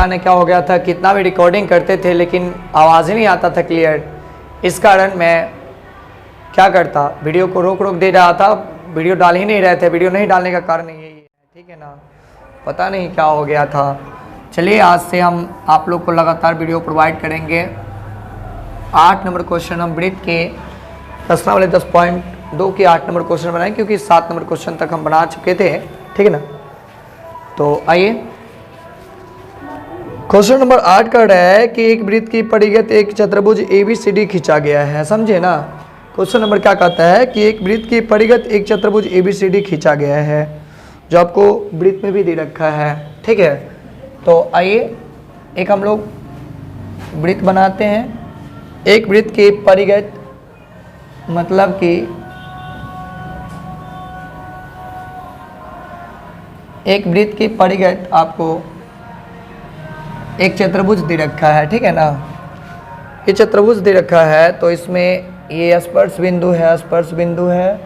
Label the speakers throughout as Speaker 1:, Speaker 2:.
Speaker 1: जाने क्या हो गया था, कितना भी रिकॉर्डिंग करते थे लेकिन आवाज़ ही नहीं आता था क्लियर। इस कारण मैं क्या करता, वीडियो को रोक दे रहा था, वीडियो डाल ही नहीं रहे थे। वीडियो नहीं डालने का कारण यही है, ठीक है ना, पता नहीं क्या हो गया था। चलिए आज से हम आप लोग को लगातार वीडियो प्रोवाइड करेंगे। 8 नंबर क्वेश्चन हम वृत्त के प्रश्न वाले 10.2 के 8 नंबर क्वेश्चन बनाए, क्योंकि 7 नंबर क्वेश्चन तक हम बना चुके थे, ठीक है ना। तो आइए, क्वेश्चन नंबर 8 कर रहा है कि एक वृत्त की परिगत एक चतुर्भुज ABCD खींचा गया है। समझे ना, क्वेश्चन नंबर क्या कहता है कि एक वृत्त की परिगत एक चतुर्भुज ABCD खींचा गया है, जो आपको वृत्त में भी दे रखा है, ठीक है। तो आइए एक हम लोग वृत्त बनाते हैं। एक वृत्त की परिगत मतलब कि एक वृत्त की परिगत आपको एक चतुर्भुज दे रखा है, ठीक है ना। ये चतुर्भुज दे रखा है, तो इसमें ये स्पर्श बिंदु है, स्पर्श बिंदु है,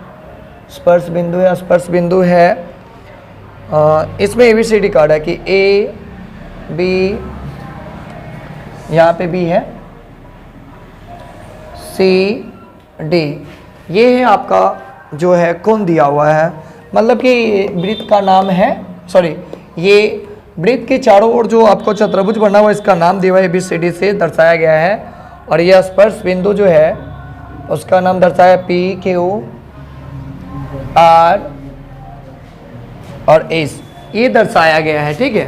Speaker 1: स्पर्श बिंदु है, स्पर्श बिंदु है। इसमें ABCD कार्ड है कि A B, यहाँ पे B है, C D, ये है आपका जो है कोण दिया हुआ है, मतलब कि वृत्त का नाम है, सॉरी, ये वृत्त के चारों ओर जो आपको चतुर्भुज बना हुआ है इसका नाम दिया हुआ है, ABCD से दर्शाया गया है। और यह स्पर्श बिंदु जो है उसका नाम दर्शाया P Q R और S, ये दर्शाया गया है, ठीक है।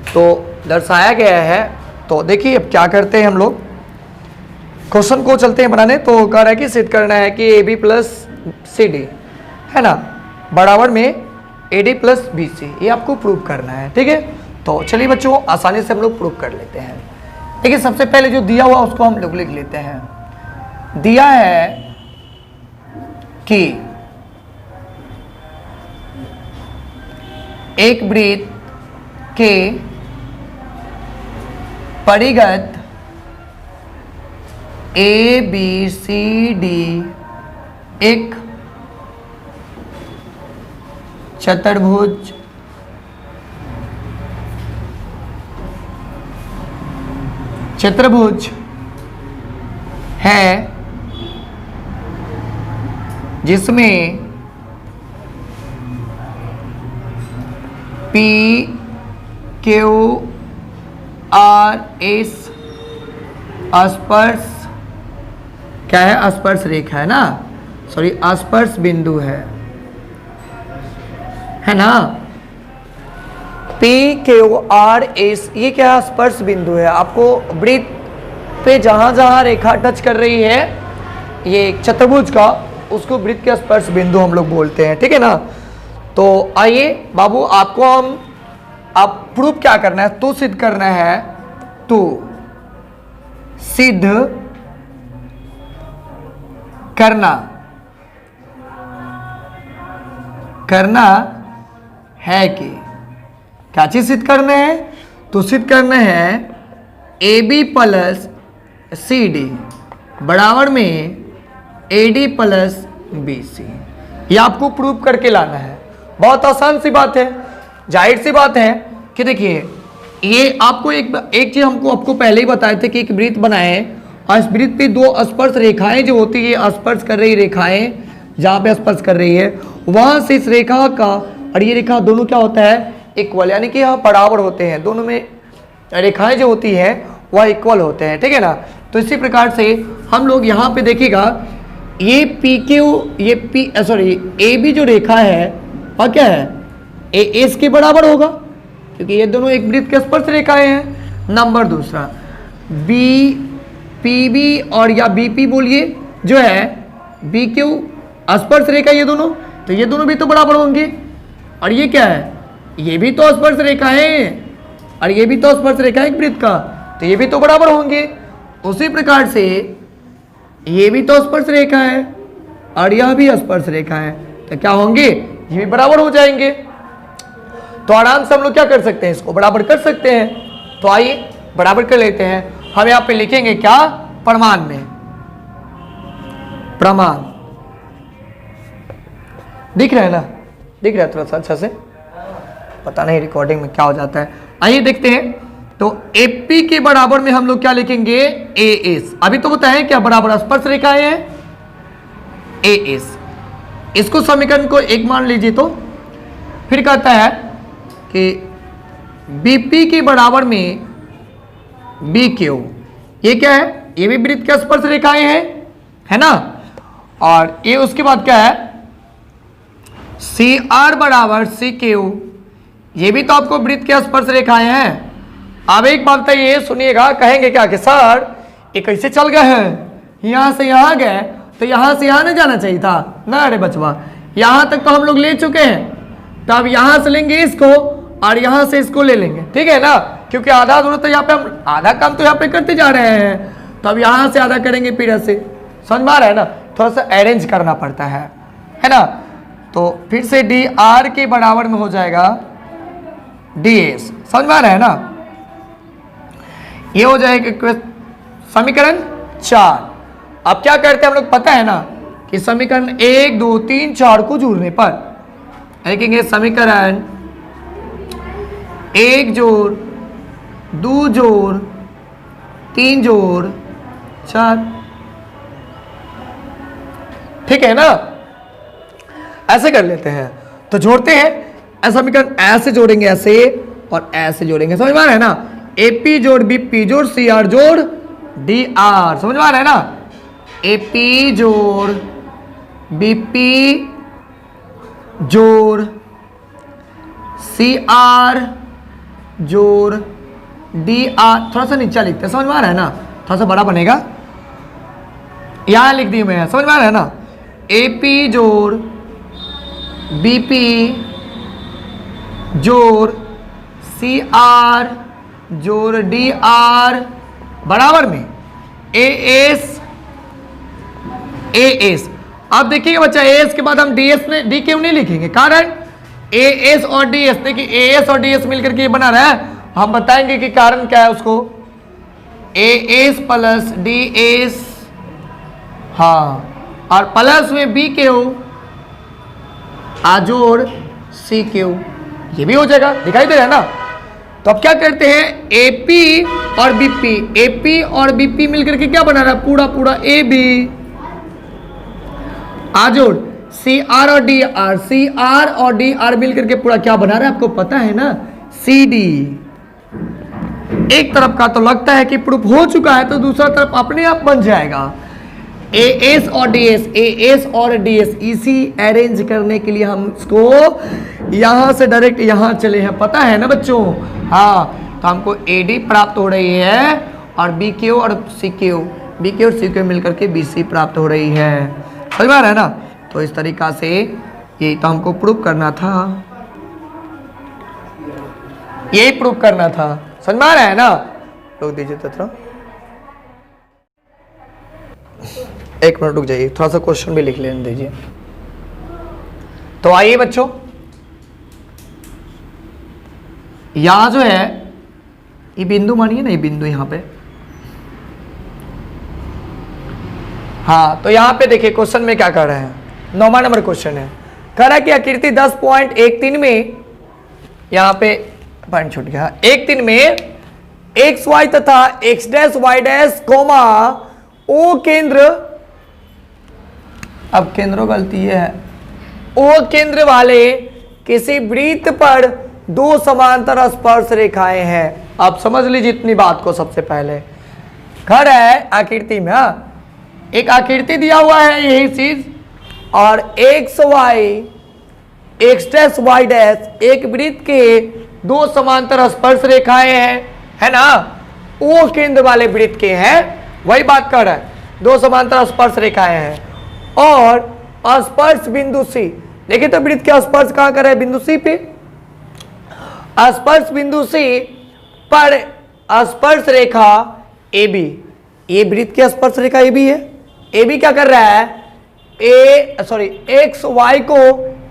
Speaker 1: तो दर्शाया गया है, तो देखिए अब क्या करते हैं हम लोग, क्वेश्चन को चलते हैं बनाने। तो कह रहा है कि सिद्ध करना है कि AB प्लस CD है ना बराबर में AD प्लस BC, ये आपको प्रूव करना है, ठीक है। तो चलिए बच्चों, आसानी से हम लोग प्रूव कर लेते हैं। देखिए सबसे पहले जो दिया हुआ उसको हम लोग लिख लेते हैं। दिया है कि एक वृत्त के परिगत ABCD एक चतुर्भुज है जिसमें P Q R S स्पर्श क्या है, स्पर्श रेखा है ना, सॉरी स्पर्श बिंदु है ना। P Q R S ये क्या स्पर्श बिंदु है, आपको वृत्त पे जहां जहां रेखा टच कर रही है ये चतुर्भुज का, उसको वृत्त के स्पर्श बिंदु हम लोग बोलते हैं, ठीक है ना। तो आइए बाबू, आपको हम आप प्रूफ क्या करना है, तो सिद्ध करना है, तो सिद्ध करना है कि क्या चीज सिद्ध करना है, तो सिद्ध करना है AB प्लस CD बराबर में AD प्लस BC, ये आपको प्रूव करके लाना है। बहुत आसान सी बात है, जाहिर सी बात है कि देखिए ये आपको एक चीज हमको आपको पहले ही बताए थे कि एक वृत्त बनाए और इस वृत्त पे दो स्पर्श रेखाएं जो होती है, स्पर्श कर रही रेखाएं, जहां पे स्पर्श कर रही है वहां से इस रेखा का और ये रेखा दोनों क्या होता है, इक्वल, यानी कि यहाँ बराबर होते हैं, दोनों में रेखाएं जो होती है वह इक्वल होते हैं, ठीक है ना। तो इसी प्रकार से हम लोग यहाँ पे देखिएगा ये PQ, ये AB जो रेखा है और क्या है, AS के बराबर होगा, क्योंकि ये दोनों एक वृत्त के स्पर्श रेखाएं हैं। नंबर दूसरा PB और या BP बोलिए जो है BQ स्पर्श रेखा, ये दोनों, तो ये दोनों भी तो बराबर होंगे। और ये क्या है, ये भी तो स्पर्श रेखा है और ये भी तो स्पर्श रेखा है एक वृत्त का, तो ये भी तो बराबर होंगे। उसी प्रकार से ये भी तो स्पर्श रेखा है और यह भी स्पर्श रेखा है, तो क्या होंगे, ये भी बराबर हो जाएंगे। तो आराम से हम लोग क्या कर सकते हैं, इसको बराबर कर सकते हैं। तो आइए बराबर कर लेते हैं। हम यहाँ पे लिखेंगे क्या, प्रमाण में, प्रमाण दिख रहा है ना, दिख रहा है थोड़ा सा अच्छा से, पता नहीं रिकॉर्डिंग में क्या हो जाता है। आइए देखते हैं तो AP के बराबर में हम लोग क्या लिखेंगे, AS। अभी तो बताएं क्या बराबर स्पर्श रेखाएं हैं, AS। इसको समीकरण को 1 मान लीजिए। तो फिर कहता है कि BP के बराबर में BQ, ये क्या है, ये भी वृत्त के स्पर्श रेखाएं हैं, है ना। और ये उसके बाद क्या है, CR बराबर CQ, ये भी तो आपको वृत्त के स्पर्श रेखाएं हैं। अब एक बात ये सुनिएगा, कहेंगे क्या कि सर ये कैसे चल गए हैं, यहां से यहां गए तो यहां से यहां नहीं जाना चाहिए था ना। अरे बचवा, यहां तक तो हम लोग ले चुके हैं, तो अब यहां से लेंगे इसको और यहां से इसको ले लेंगे, ठीक है ना, क्योंकि आधा दूर तो यहाँ पे हम आधा काम तो यहाँ पे करते जा रहे हैं, तो अब यहां से आधा करेंगे फिर ऐसे, समझ में आ रहा है ना, थोड़ा सा अरेंज करना पड़ता है ना। तो फिर से DR के बराबर में हो जाएगा DS, समझ में आ रहा है ना। ये हो जाएगा समीकरण 4। अब क्या करते हैं हम लोग, पता है ना कि समीकरण 1 2 3 4 को जोड़ने पर लिखेंगे समीकरण 1 जोड़ 2 जोड़ 3 जोड़ 4, ठीक है ना। ऐसे कर लेते हैं, तो जोड़ते हैं, समीकरण ऐसे जोड़ेंगे, ऐसे और ऐसे जोड़ेंगे, समझ में आ रहा है ना। AP जोड़ BP जोड़ CR जोड़ DR, समझ में आ रहा है ना। AP जोड़ BP जोड़ CR जोड़ DR, थोड़ा सा नीचा लिखते हैं, समझ में आ रहा है ना, थोड़ा सा बड़ा बनेगा, यहां लिख दी मैं, समझ में आ रहा है ना। AP जोड़ BP जोड़ CR जोड़ DR बराबर में AS। अब देखिए बच्चा, AS के बाद हम DS में D क्यों नहीं लिखेंगे, कारण AS और DS, देखिए AS और DS मिलकर के ये बना रहा है, हम बताएंगे कि कारण क्या है उसको। AS प्लस DS, हाँ, और प्लस में BQ आजोड़ CQ, ये भी हो जाएगा, दिखाई दे रहा है ना। तो अब क्या करते हैं, AP और BP मिलकर के क्या बना रहा है, पूरा पूरा AB आजोड़ CR और DR मिलकर के पूरा क्या बना रहा है, आपको पता है ना, CD। एक तरफ का तो लगता है कि प्रूफ हो चुका है, तो दूसरा तरफ अपने आप बन जाएगा। AS और DS इसी अरेंज करने के लिए हम इसको यहां से डायरेक्ट यहां चले हैं, पता है ना बच्चों। हाँ, तो हमको AD प्राप्त हो रही है और BQ और CQ मिलकर के BC प्राप्त हो रही है, समझ में आ रहा है ना। तो इस तरीका से ये तो हमको प्रूफ करना था, यही प्रूफ करना था, समझ में आ रहा है ना। रोक दीजिए तो थोड़ा, 1 मिनट रुक जाइए, थोड़ा सा क्वेश्चन भी लिख लेने दीजिए। तो आइए बच्चों, यहां जो है ये बिंदु मानिए ना, ये बिंदु यहां पे, हाँ, तो यहां पे देखिए क्वेश्चन में क्या कर रहे हैं, 9वां नंबर क्वेश्चन है, कह रहा है कि आकृति 10.13 में, यहां पे पॉइंट छूट गया, 1-3 में XY तथा X', कोमा O केंद्र, अब केंद्रों गलती है, O केंद्र वाले किसी वृत्त पर 2 समांतर स्पर्श रेखाएं हैं। आप समझ लीजिए इतनी बात को, सबसे पहले खड़ा है आकृति में, एक आकृति दिया हुआ है यही चीज, और XY एक वृत्त के 2 समांतर स्पर्श रेखाएं हैं, है ना, O केंद्र वाले वृत्त के हैं, वही बात कर रहा है, 2 समांतर स्पर्श रेखाएं हैं, और स्पर्श बिंदु C, देखिए तो वृत्त के स्पर्श कहां कर रहा है, बिंदु C पे, स्पर्श बिंदु C पर स्पर्श रेखा AB, ये वृत्त की स्पर्श रेखा AB है, AB क्या कर रहा है, XY को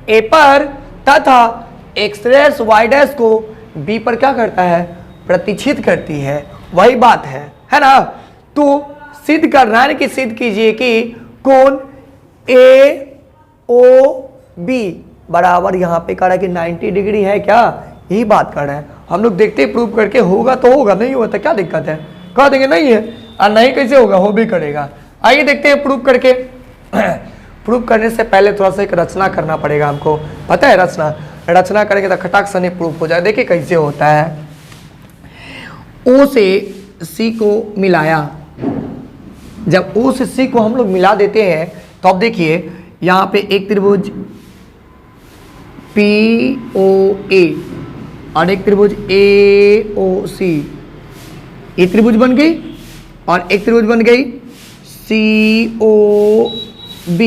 Speaker 1: A पर तथा X' को B पर क्या करता है, प्रतिच्छेद करती है, वही बात है ना। तो सिद्ध करना है कि सिद्ध कीजिए कि कोण AOB बराबर, यहां पे कह रहा है कि 90 डिग्री है क्या, यही बात कर रहे हैं हम लोग। देखते ही प्रूव करके होगा तो होगा, नहीं होगा तो क्या दिक्कत है, कह देंगे नहीं है। और नहीं कैसे होगा, हो भी करेगा। आइए देखते हैं प्रूव करके। प्रूव करने से पहले थोड़ा सा एक रचना करना पड़ेगा हमको, पता है रचना करेंगे तो खटाक से नहीं प्रूफ हो जाए। देखिए कैसे होता है। ओ से सी को मिलाया, जब ओ से सी को हम लोग मिला देते हैं तो अब देखिए यहाँ पे एक त्रिभुज POA और एक त्रिभुज AOC, एक त्रिभुज बन गई और एक त्रिभुज बन गई COB,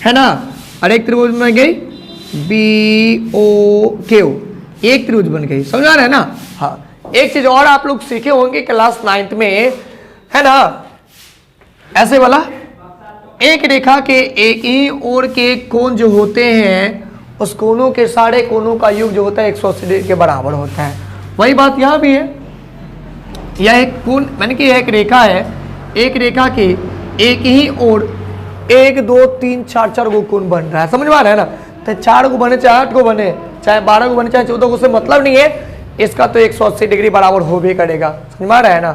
Speaker 1: है ना, और एक त्रिभुज बन गई BOQ, एक त्रिभुज बन गई। समझ आ रहा है ना। हाँ, एक चीज और आप लोग सीखे होंगे क्लास 9th में, है ना, ऐसे वाला एक रेखा के एक ही ओर के कोण जो होते हैं उस कोणों के सारे कोणों का योग जो होता है 180 डिग्री के बराबर होता है। वही बात यहाँ भी है। यह एक कोण मैंने कि यह एक रेखा है, एक रेखा के एक ही ओर 1 2 3 4 4 गो कोण बन रहा है। समझ में आ रहा है ना। तो 4 को बने चाहे 8 को बने चाहे 12 को बने चाहे 14 को, से मतलब नहीं है, इसका तो 180 डिग्री बराबर हो भी करेगा। समझ में आ रहा है ना।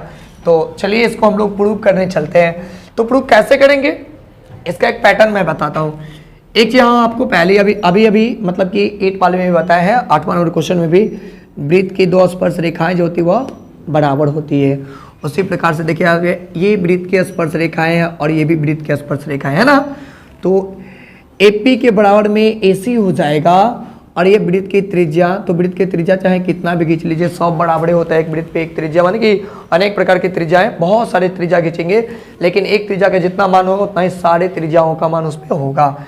Speaker 1: तो चलिए इसको हम लोग प्रूव करने चलते हैं। तो प्रूव कैसे करेंगे, इसका एक पैटर्न मैं बताता हूँ। एक यहाँ आपको पहले अभी मतलब कि 8 वाले में भी बताया है, 8वां नंबर क्वेश्चन में भी, वृत्त की 2 स्पर्श रेखाएं जो होती है वह बराबर होती है। उसी प्रकार से देखिए आगे, ये वृत्त की स्पर्श रेखाएं हैं और ये भी वृत्त की स्पर्श रेखाएं है ना। तो AP के बराबर में AC हो जाएगा और ये वृत्त की त्रिज्या, तो वृत्त की त्रिज्या चाहे कितना भी खींच लीजिए सब बराबर होता है। एक वृत्त पे एक त्रिज्या, माने कि अनेक प्रकार की त्रिज्या है, बहुत सारे त्रिज्या खींचेंगे लेकिन एक त्रिज्या का जितना मान होगा उतना ही सारे त्रिज्याओं का मान उस पर होगा।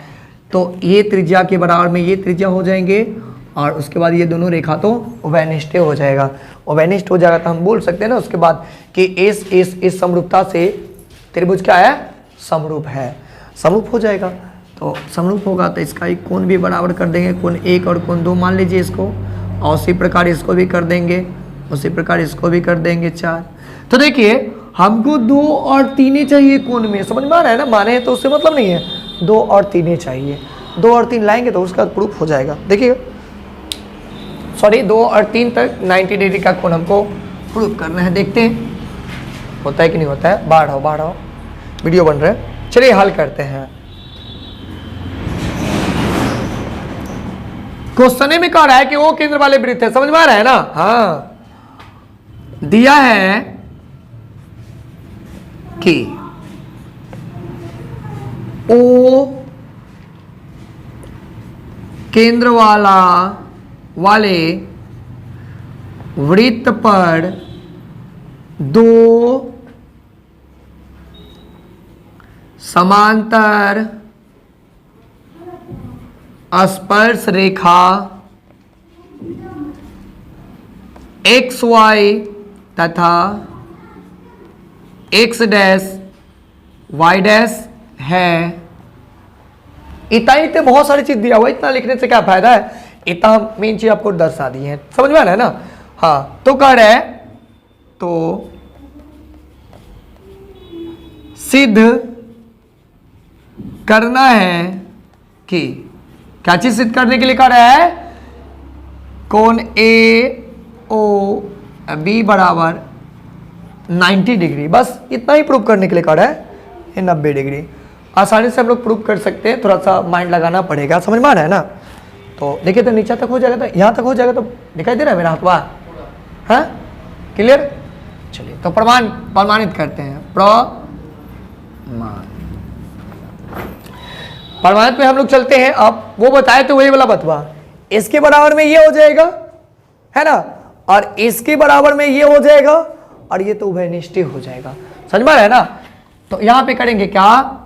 Speaker 1: तो ये त्रिज्या के बराबर में ये त्रिज्या हो जाएंगे और उसके बाद ये दोनों रेखा तो उभयनिष्ठ हो जाएगा। उभयनिष्ठ हो जाएगा तो हम बोल सकते हैं ना उसके बाद कि इस समरूपता से त्रिभुज क्या है, समरूप है, समरूप हो जाएगा। तो समरूप होगा तो इसका एक कोण भी बराबर कर देंगे, कोण 1 और कोण 2 मान लीजिए इसको, और उसी प्रकार इसको भी कर देंगे, उसी प्रकार इसको भी कर देंगे 4। तो देखिए हमको 2 और 3 चाहिए कोण में, समझ में आ रहा है ना। माने तो उससे मतलब नहीं है, 2 और 3 चाहिए, 2 और 3 लाएंगे तो उसका प्रूफ हो जाएगा। देखिए सॉरी 2 और 3 तक 90 डिग्री का कोण हमको प्रूफ करना है। देखते हैं होता है कि नहीं होता है। बढ़ाओ वीडियो बन रहा है। चलिए हल करते हैं। क्वेश्चन में कह रहा है कि वो केंद्र वाले वृत्त है, समझ में आ रहा है ना। हाँ, दिया है कि ओ केंद्र वाले वृत्त पर 2 समांतर स्पर्श रेखा XY तथा X डैश Y डैश है। इतना ही तो बहुत सारी चीज दिया हुआ, इतना लिखने से क्या फायदा है, इतना मेन चीज आपको दर्शा दी है। समझ में आ रहा है ना। हाँ, तो कह रहे हैं तो सिद्ध करना है कि, क्या चीज सिद्ध करने के लिए कह रहा है, कोण AOB बराबर 90 डिग्री, बस इतना ही प्रूव करने के लिए कह रहा है। ये 90 डिग्री आसानी से हम लोग प्रूव कर सकते हैं, थोड़ा सा माइंड लगाना पड़ेगा। समझ में आ रहा है ना। तो देखिए तो नीचे तक हो जाएगा, तो यहाँ तक हो जाएगा, तो दिखाई दे रहा है मेरा हाथवा, हाँ क्लियर। चलिए तो प्रमाणित करते हैं। प्रमाणित में हम लोग चलते हैं। अब वो बताए तो वही वाला बतवा, इसके बराबर में ये हो जाएगा, है ना, और इसके बराबर में ये हो जाएगा और ये तो उभयनिष्ठ हो जाएगा। समझ में आ रहा है ना। तो यहाँ पे करेंगे क्या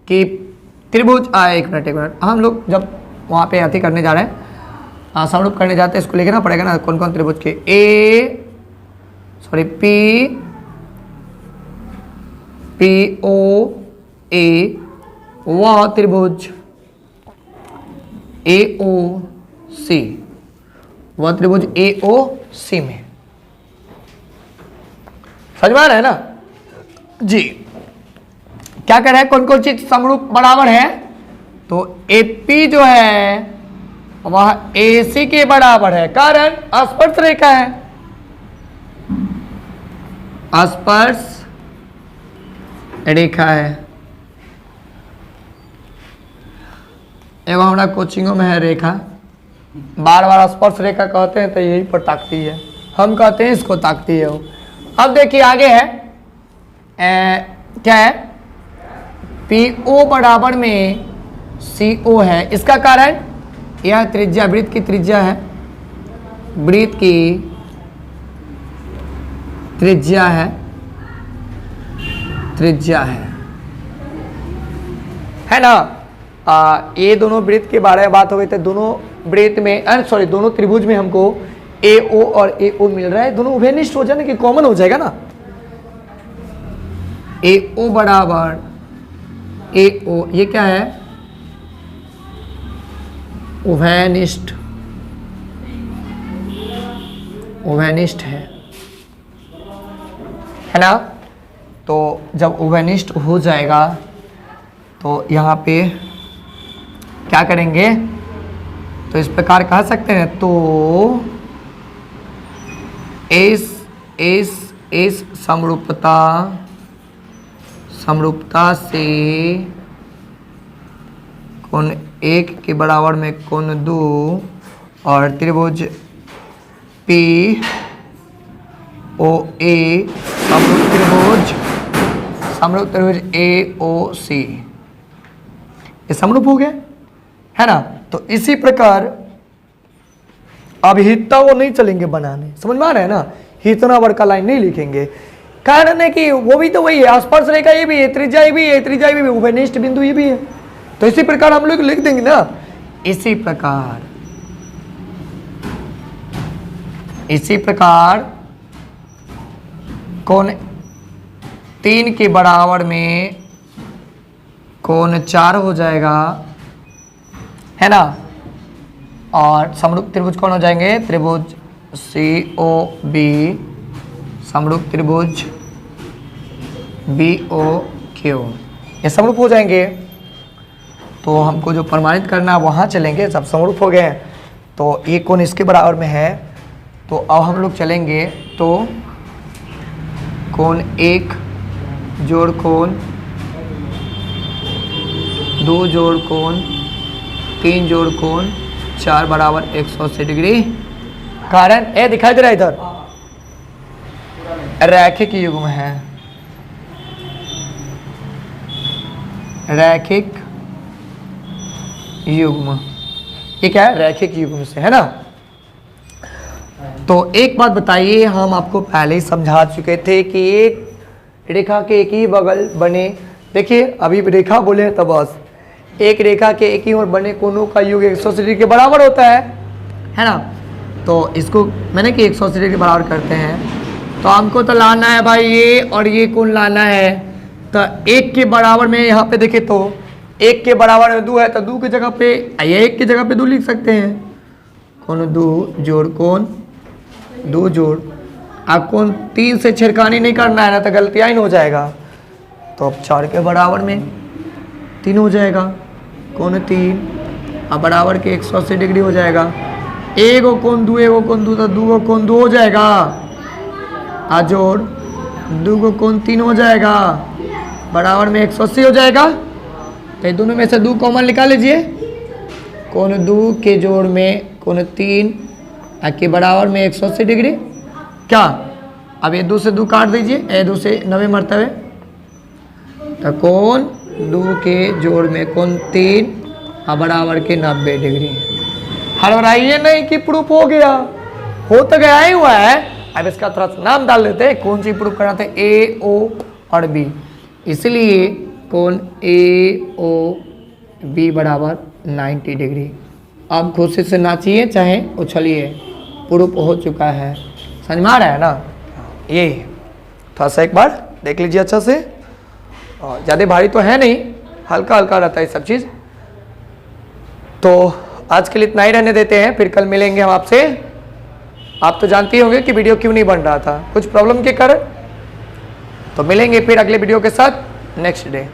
Speaker 1: कि त्रिभुज एक मिनट हम लोग जब वहाँ पे अति करने जा रहे हैं, समरूप करने जाते हैं, इसको लिखना पड़ेगा ना कौन कौन त्रिभुज के POA वह त्रिभुज AOC, वह त्रिभुज AOC में। समझ में आ रहा है ना जी। क्या कर रहा है, कौन कौन चीज समरूप बराबर है, तो AP जो है वह AC के बराबर है, कारण स्पर्श रेखा है, स्पर्श रेखा है। एवं हमारा कोचिंगों में है रेखा, बार बार स्पर्श रेखा कहते हैं तो यही पर ताकती है, हम कहते हैं इसको ताकती है वो। अब देखिए आगे है क्या है, PO बराबर में CO है। इसका कारण यह त्रिज्या, वृत्त की त्रिज्या है, वृत्त की त्रिज्या है, त्रिज्या है ना। ये दोनों वृत्त के बारे में बात हो गई, तो दोनों वृत्त में सॉरी दोनों त्रिभुज में हमको AO और AO मिल रहा है, दोनों उभयनिष्ठ हो जाने की कॉमन हो जाएगा ना। AO बराबर AO, ये क्या है, उभयनिष्ठ, उभयनिष्ठ है ना। तो जब उभयनिष्ठ हो जाएगा तो यहाँ पे क्या करेंगे, तो इस प्रकार कह सकते हैं, तो इस समरूपता से कोण 1 के बराबर में कोण 2 और त्रिभुज POA समरूप त्रिभुज AOC, ये समरूप हो गया है ना। तो इसी प्रकार अब हितता वो नहीं चलेंगे बनाने, समझ में आ रहा है ना, इतना बड़का लाइन नहीं लिखेंगे, कारण है कि वो भी तो वही है, स्पर्श रेखा ये भी है, त्रिज्या ये भी है, त्रिज्या ये भी है, उभयनिष्ठ बिंदु ये भी है, तो इसी प्रकार हम लोग लिख देंगे ना। इसी प्रकार कोण 3 के बराबर में कोण 4 हो जाएगा, है ना। और समरूप त्रिभुज कौन हो जाएंगे, त्रिभुज COB, समरूप त्रिभुज BOQ, ये समरूप हो जाएंगे। तो हमको जो प्रमाणित करना है वहाँ चलेंगे, सब समरूप हो गए हैं, तो ये कोण इसके बराबर में है। तो अब हम लोग चलेंगे, तो कोण 1 जोड़ कोण 2 जोड़ कोण 3 जोड़ कोण 4 बराबर 180 डिग्री, कारण ए दिखाई दे रहा है इधर, रैखिक युग्म है, रैखिक युग्म, ये क्या है, रैखिक युग्म से, है ना। तो एक बात बताइए, हम आपको पहले ही समझा चुके थे कि एक रेखा के एक ही बगल बने, देखिए अभी रेखा बोले तो बस एक रेखा के एक ही ओर बने कोणों का योग 180 डिग्री के बराबर होता है ना। तो इसको मैंने कि 180 डिग्री के बराबर करते हैं, तो हमको तो लाना है भाई ये और ये कोण लाना है। तो 1 के बराबर में यहाँ पे देखे तो 1 के बराबर में 2 है, तो 2 की जगह पे ये 1 की जगह पे 2 लिख सकते हैं, कोण 2 जोड़ कोण 2 जोड़, आप कोण 3 से छेड़खानी नहीं करना है ना, तो गलतियाँ ही हो जाएगा। तो अब 4 के बराबर में 3 हो जाएगा, कोण 3 अब बराबर के 180 डिग्री हो जाएगा, एगो कोण 2 एगो कोण 2, तो 2 कोण 2 हो जाएगा, आ जोड़ 2 कोण 3 हो जाएगा, बराबर में 180 हो जाएगा। तो दोनों में से 2 कॉमन निकाल लीजिए, कोण 2 के जोड़ में कोण 3 के बराबर में 180 डिग्री, क्या अब ये 2 से 2 काट दीजिए, ये 2 से 90 मरतबे, तो कोण 2 के जोड़ में कोण 3 बराबर के 90 डिग्री। हड़बड़ाइए नहीं कि प्रूफ हो गया, हो तो गया ही हुआ है। अब इसका थोड़ा सा नाम डाल देते हैं, कौन सी प्रूफ करना था, A O और B, इसलिए कोण A O B बराबर 90 डिग्री। अब खुशी से नाचिए चाहे उछलिए, प्रूफ हो चुका है, समझ में आ रहा है ना। ये थोड़ा सा एक बार देख लीजिए अच्छा से, ज़्यादा भारी तो है नहीं, हल्का हल्का रहता है सब चीज़। तो आज के लिए इतना ही रहने देते हैं, फिर कल मिलेंगे हम आपसे। आप तो जानते ही होंगे कि वीडियो क्यों नहीं बन रहा था, कुछ प्रॉब्लम के कारण। तो मिलेंगे फिर अगले वीडियो के साथ नेक्स्ट डे।